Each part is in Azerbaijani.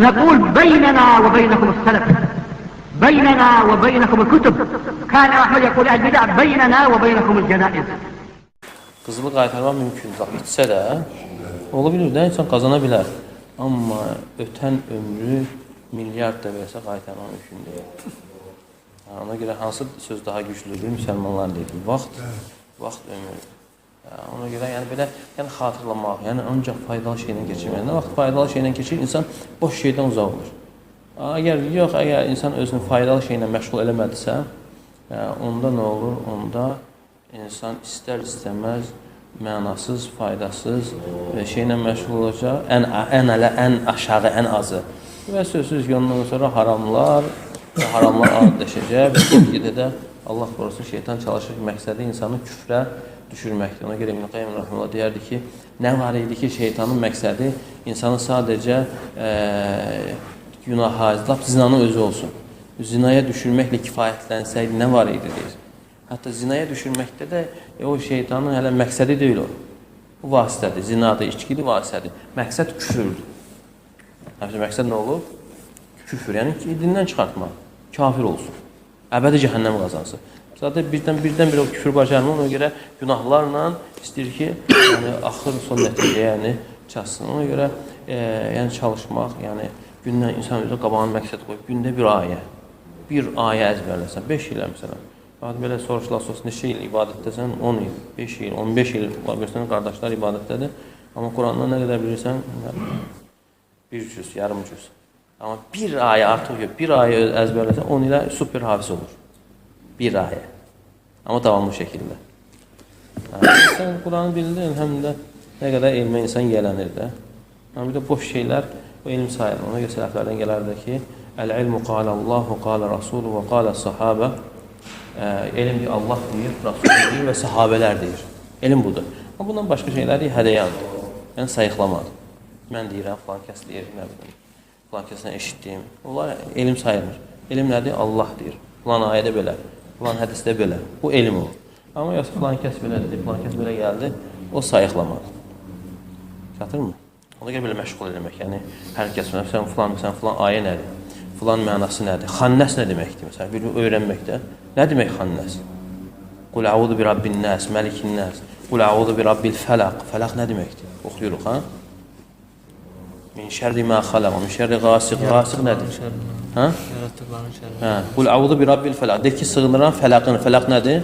نقول بيننا وبينكم السلف بيننا وبeynekum الكتب كان أحمد يقول البدع بيننا وبeynekum الجنائز. Qızılı qaytarmaq mümkündür. İçsə də, ola bilir də, insan qazana bilər. Amma ötən ömrü milyard da versə qaytarmaq mümkün deyil. Ona görə hansı söz daha güclüdür? Müsəlmanlar deyir. Vaxt ömür. Ona görə yəni belə xatırlamaq, yəni ancaq faydalı şeylə keçirmək. Nə vaxt faydalı şeylə keçir, insan boş şeydən uzaq olur. Əgər insan özünü faydalı şeylə məşğul eləmədisə, onda nə olur? Onda insan istər-istəməz, mənasız, faydasız şeylə məşğul olacaq. Ən aşağı, ən azı. Və sözsüz ki, ondan sonra haramlar adləşəcək və gedə də Allah qorusun şeytan çalışır ki, məqsədi insanı küfrə düşürməkdir. Ona görə İbn Qayyim rəhməhullah deyərdi ki, nə var idi ki, şeytanın məqsədi insanı sadəcə günaha, zinanın özü olsun. Zinaya düşürməklə kifayətlənsəydi nə var idi deyir. Hətta zinaya düşürməkdə də o şeytanın hələ məqsədi deyil o. Bu vasitədir, zinadır, içkidir, vasitədir. Məqsəd küfürdür. Məqsəd nə olur? Küfür, yəni dindən çıxartmaq, kafir olsun. Əbədi cəhənnəm qazansın. Zaten birdən o küfür bacarmır, ona görə günahlarla istəyir ki, axır son nəticəyə çatsın. Ona görə çalışmaq, gündən insan özü qabağına məqsəd qoyub, gündə bir ayə əzbərləsən, 5 il məsələn. Belə soruşlar, neçə il ibadətdəsən, 10 il, 5 il, 15 il, qardaşlar ibadətdədir. Amma Qurandan nə qədər bilirsən, bir cüz, yarım cüz. Amma bir ayə artıq yox, bir ayə əzbərləsən, 10 ilə super hafiz olur. Bir ayə. Amma davamlı şəkildə. Sən Quranı bildin, həm də nə qədər elmə insan yələnir də. Bir də boş şeylər, o elm sayılır. Ona görə sələflərdən gələrdir ki, Əl-ilmu qalə Allahu, qalə Rasulu və qalə sahabə. Elm deyir, Allah deyir, Rasul deyir və sahabələr deyir. Elm budur. Amma bundan başqa şeylər deyir, hədəyandır. Yəni sayıqlamadır. Mən deyirəm, falan kəs deyir, nə bilim. Falan kəsdən eşitdiyim. Onlar elm sayılmır. Elm nədir? Allah deyir. Falan ayədə belə, falan hədisdə belə. Bu elm olur. Amma yoxsa falan kəs belə dedi, falan kəs belə gəldi, o sayıqlamadır. Çatırmı? Ona görə belə məşğul eləmək. Yəni, hər kəs, məsələn, falan ayə nədir? Falan mənası nədir? Xannəs nə deməkdir? Məsələn, bir öyrənməkdə. Nə demək xannəs? Qul əudu bi rabbin nəs, məlikin nəs. Qul əudu bi rabbil fələq. Fələq nə deməkdir? Oxuyuruq, ha? Min şərri mə xaləq, min şərri qasiq. Qasiq nədir? Yaratıqların şərri. Qul əudu bi rabbil fələq. Deyək ki, sığınıram fələqin. Fələq nədir?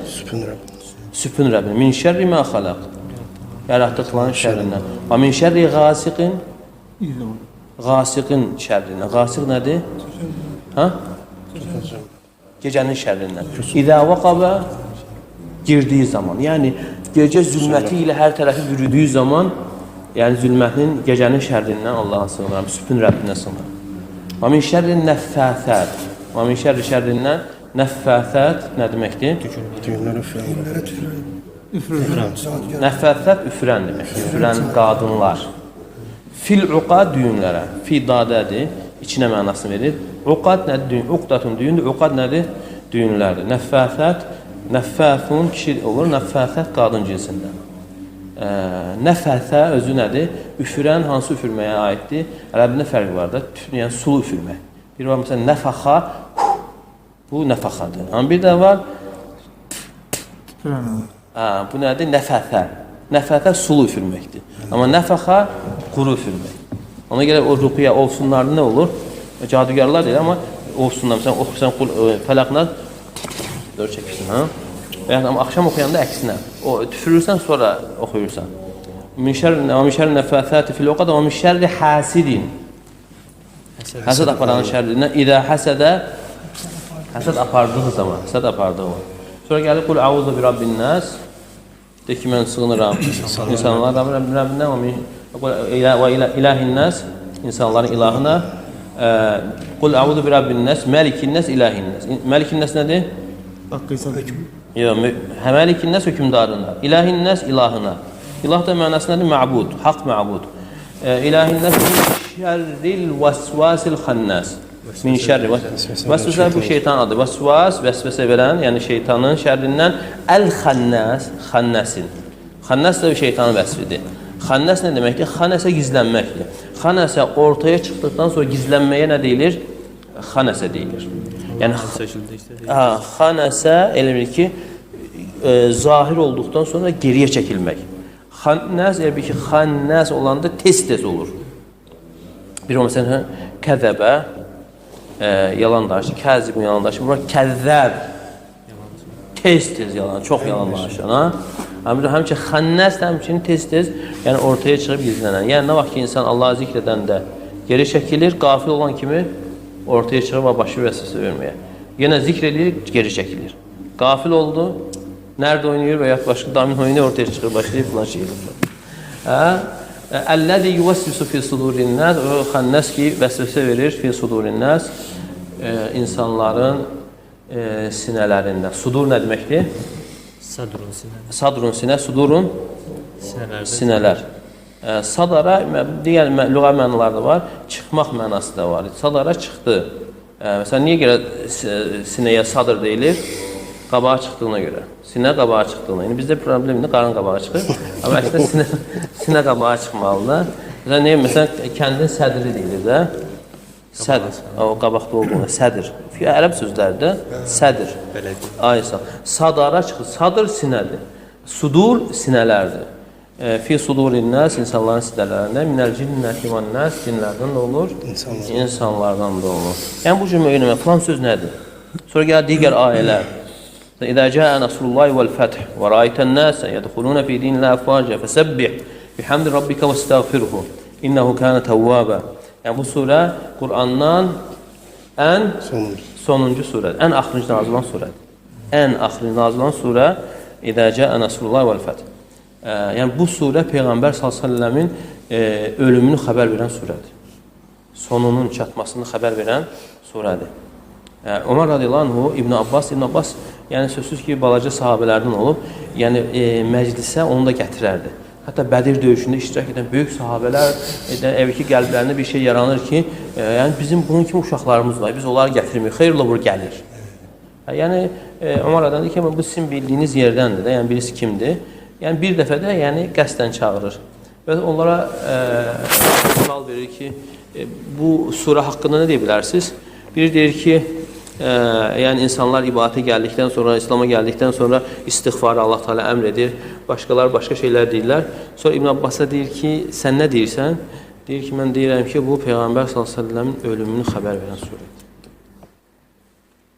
Sübhün Rəbbin. Min şərri mə xaləq. Yaratıqların şərrindən. Və min şərri qasiqin. Qasiqin şərrindən. Qasiq nədir? Gecənin şərrindən. İzə vaqabə girdiyi zaman. Yəni, gecə zülməti ilə hər tərəfi bürüdüyü zaman, yəni zülmətin gecənin şərrindən Allah'a sığınıram. Sübhün Rəbbinə sığınıram. Və min şərri nəffəthət. Və min şərri şərrindən nəffəthət nə deməkdir? Nəffəthət üfürən demək. Üfürən qadınlar. Fil uqad düyünlərə. Fi dadədir. İçinə mənasını verir. Uqad nədir? Uqdatun düyündür. Uqad nədir? Düyünlərdir. Nəffəthət. Nəffəthun kişi olur. Nəffəthət qadın cinsindən. Nəfəthə özü nədir? Üfürən hansı üfürməyə aiddir? Ərəbində fərq var da. Yəni sulu üfürmək. Bir var məsələn nəfəxa. Bu nəfəxadır. Amma bir də var. Bu nədir? Nəfəthə. Nəfəthə sulu üfürməkdir. Amma nəfəxa quru üfürmək. Ona görə o ruqiyyə olsunlarda nə olur? Cadügarlar deyil, amma olsunlar. Məsələn, oxusan fələqlə dör çəkirsin, ha? Və amma axşam oxuyanda əksinə. O tüfürürsən, sonra oxuyursan. Min şərri nəfəthəti fil uqad və min şərri hasidin. Həsəd aparanın şərrindən. İdə həsədə həsəd apardığı zaman, həsəd apardığı var. Sonra gəlir, qul əuzu bi rabbin nəs. Deyir ki, mən sığınıram insanlar Rəbbindən və ilahin nəs, insanların ilahına. Qul əuzu bi rabbin nəs, məlikin nəs, ilahin nəs. Məlikin nəs nədir? Məlikin nəs hökümdarına. İlahin nəs ilahına. İlah da mənası nədir? Mə'bud, haqq mə'bud. İlahin nəs min şərril vəsvasil xannəs. Min şərri vəsvəsə bu şeytan adı. Vəsvəs, vəsvəsə verən, yəni şeytanın şərrindən əl-xannəs, xannəsin. Xannəs də şeytanın vəsfidir. Xannəs nə deməkdir? Xannəsə gizlənməkdir. xanəsə ortaya çıxdıqdan sonra gizlənməyə nə deyilir? Xanəsə deyilir. Yəni xanəsə elə bil ki, zahir olduqdan sonra geriyə çəkilmək. Xannəs elə bil ki, xannəs olanda tez-tez olur. Bir o məsələn, kəzəbə, yalan danışır, kəzib yalan danışır, bura kəzzəb, tez-tez yalan, çox yalan danışır. Həmçinin xannəs də həmçinin tez-tez yəni ortaya çıxıb gizlənən. Yəni nə vaxt ki, insan Allah'ı zikr edəndə geri çəkilir, qafil olan kimi ortaya çıxıb başı vəsvəsə verməyə. Yenə zikr edir, geri çəkilir. Qafil oldu, nerede oynayır veya başka damin oynuyor, ortaya çıkır, başlayıp falan şey yapıyor. Əl-ləzi yuvəsvisu fi sudurin nas, o xannas ki vəsvəsə verir fi sudurin nas, insanların sinələrində. Sudur nə deməkdir? Sadrun sinə. Sadrun sinə, sudurun sinələr. Sadara digər lüğə mənaları da var, çıxmaq mənası da var. Sadara çıxdı. Məsələn, niyə görə sinəyə sadr deyilir? Qabağa çıxdığına görə. Sinə qabağa çıxdığına. Yəni bizdə problemdir, qarın qabağa çıxır. Amma əslində sinə qabağa çıxmalıdır. Məsələn, kəndin sədri deyilir də. Sədr. O qabaqda olduğuna sədr. Ərəb sözlərdə sədr. Aysa. Sadara çıxır. Sadr sinədir. Sudur sinələrdir. Fi sudurin nas, insanların sinələrində, minəl cinnəti və nas, cinlərdən də olur, insanlardan da olur. Yəni bu cümlə öyrənmək, falan söz nədir? Sonra gəlir digər ayələr. İzə cəə nəsrullahi vəl-fəth və rəaytən nəsə yədxulunə fi dinillə əfvacə fəsəbbih bihamdi rabbikə və istəğfirhu innəhu kənə təvvabə. Yəni bu surə Qur'andan ən sonuncu surədir, ən axırıncı nazil olan surədir. Ən axırıncı nazil olan surə İzə cəə nəsrullahi vəl-fəth. Yəni bu surə Peyğəmbər s.ə.v-in ölümünü xəbər verən surədir. Sonunun çatmasını xəbər verən surədir. Ömər radiyallahu anhu, İbn Abbas yəni sözsüz ki, balaca sahabələrdən olub, yəni məclisə onu da gətirərdi. Hətta Bədir döyüşündə iştirak edən böyük sahabələr əvvəlki qəlblərində bir şey yaranır ki, yəni bizim bunun kimi uşaqlarımız var, biz onları gətirmirik, xeyirlə vur gəlir. Yəni Ömər radiyallahu anhu ki, bu sizin bildiyiniz yerdəndir də, yəni birisi kimdir? Yəni bir dəfə də yəni qəsdən çağırır. Və onlara sual verir ki, bu surə haqqında nə deyə bilərsiniz? Biri deyir ki, yəni insanlar ibadətə gəldikdən sonra, İslam'a gəldikdən sonra istiğfarı Allah Teala əmr edir. Başqalar başqa şeylər deyirlər. Sonra İbn Abbas'a deyir ki, sən nə deyirsən? Deyir ki, mən deyirəm ki, bu Peyğəmbər s.ə.v-in ölümünü xəbər verən surədir.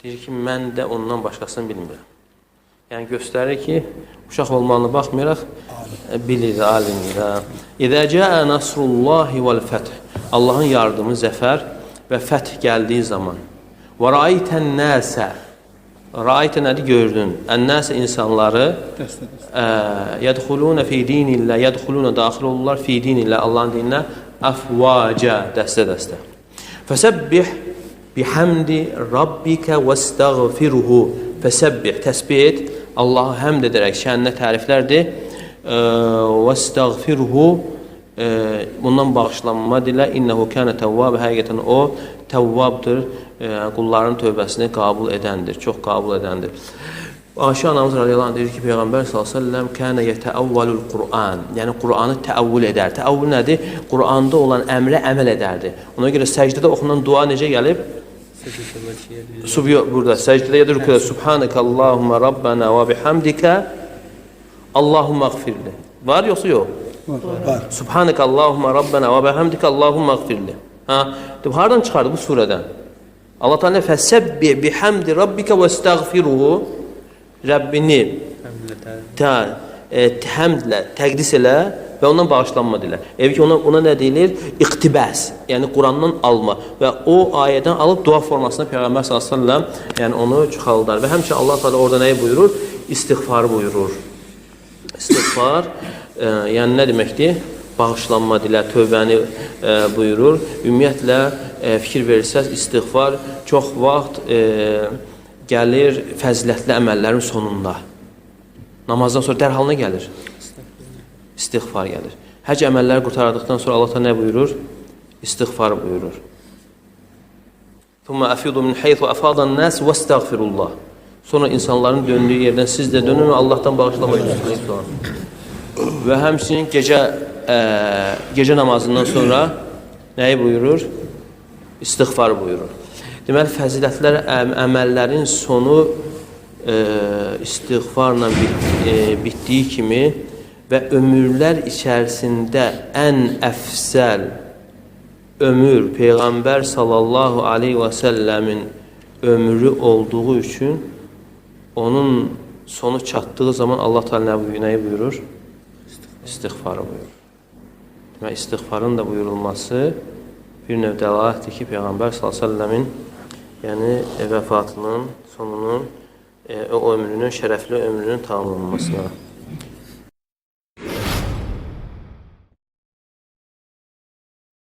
Deyir ki, mən də ondan başqasını bilmirəm. Yəni göstərir ki, uşaq olmağına baxmayaraq bilir, alimdir. İzə cəə nəsrullahi vəl-fəth. Allahın yardımı, zəfər və fəth gəldiyi zaman. Və rəaytən nəsə. Rəaytə nədir? Gördün. Ən-nəsə insanları yədxulunə fi dinillə, yədxulunə daxil olurlar fi dinillə, Allahın dininə əfvacə, dəstə-dəstə. Fəsəbbih bihamdi rabbikə və istəğfiruhu. Fəsəbbih, təsbih et, Allahı həmd edərək şəninə təriflərdir. Və istəğfiruhu, bundan bağışlanma dilə, innəhu kənə təvvab, həqiqətən o təvvabdır, qulların tövbəsini qəbul edəndir, çox qəbul edəndir. Ayşə anamız radiyallahu anh deyir ki, Peyğəmbər s.ə.v kənə yətəəvvəlül Qur'an, yəni Qur'anı təəvvül edər. Təəvvül nədir? Qur'anda olan əmrə əməl edərdi. Ona görə səcdədə oxunan dua necə gəlib? Burada səcdədə ya da rüküdə Subhanəkə Allahumma Rabbana və bihamdikə Allahummağfirli. Var yoxsa yox? Var. Subhanəkə Allahumma Rabbana və bihamdikə Allahummağfirli. Hardan çıxardı bu surədən? Allah Teala fəsəbbih bihamdi rabbikə və istəğfiruhu, Rəbbini həmdlə təqdis elə və ondan bağışlanma dilə. Ki ona nə deyilir? İqtibəs, yəni Qurandan alma və o ayədən alıb dua formasında Peyğəmbər s.ə.v yəni onu çıxaldar və həmçə Allah Teala orada nəyi buyurur? İstiğfarı buyurur. İstiğfar, yəni nə deməkdir? Bağışlanma dilə, tövbəni buyurur. Ümumiyyətlə, fikir verirsəz, istiğfar çox vaxt gəlir fəzilətli əməllərin sonunda. Namazdan sonra dərhal nə gəlir? İstiğfar gəlir. Həc əməlləri qurtardıqdan sonra Allah nə buyurur? İstiğfar buyurur. Thumma afidu min haythu afadan nas vestağfirullah. Sonra insanların döndüyü yerdən siz də dönün və Allahdan bağışlanma istəyin. Və həmçinin gecə namazından sonra nəyi buyurur? İstiğfar buyurur. Deməli, fəzilətlər, əməllərin sonu istiğfarla bitdiyi kimi və ömürlər içərisində ən əfsəl ömür Peyğəmbər sallallahu aleyhi və səlləmin ömrü olduğu üçün onun sonu çatdığı zaman Allah Teala nəyi buyurur? İstiğfarı buyurur. Demək, istiğfarın da buyurulması bir növ dəlalətdir ki, Peyğəmbər sallallahu aleyhi və səlləmin yəni vəfatının, sonunun, o ömrünün, şərəfli ömrünün tamamlanmasına.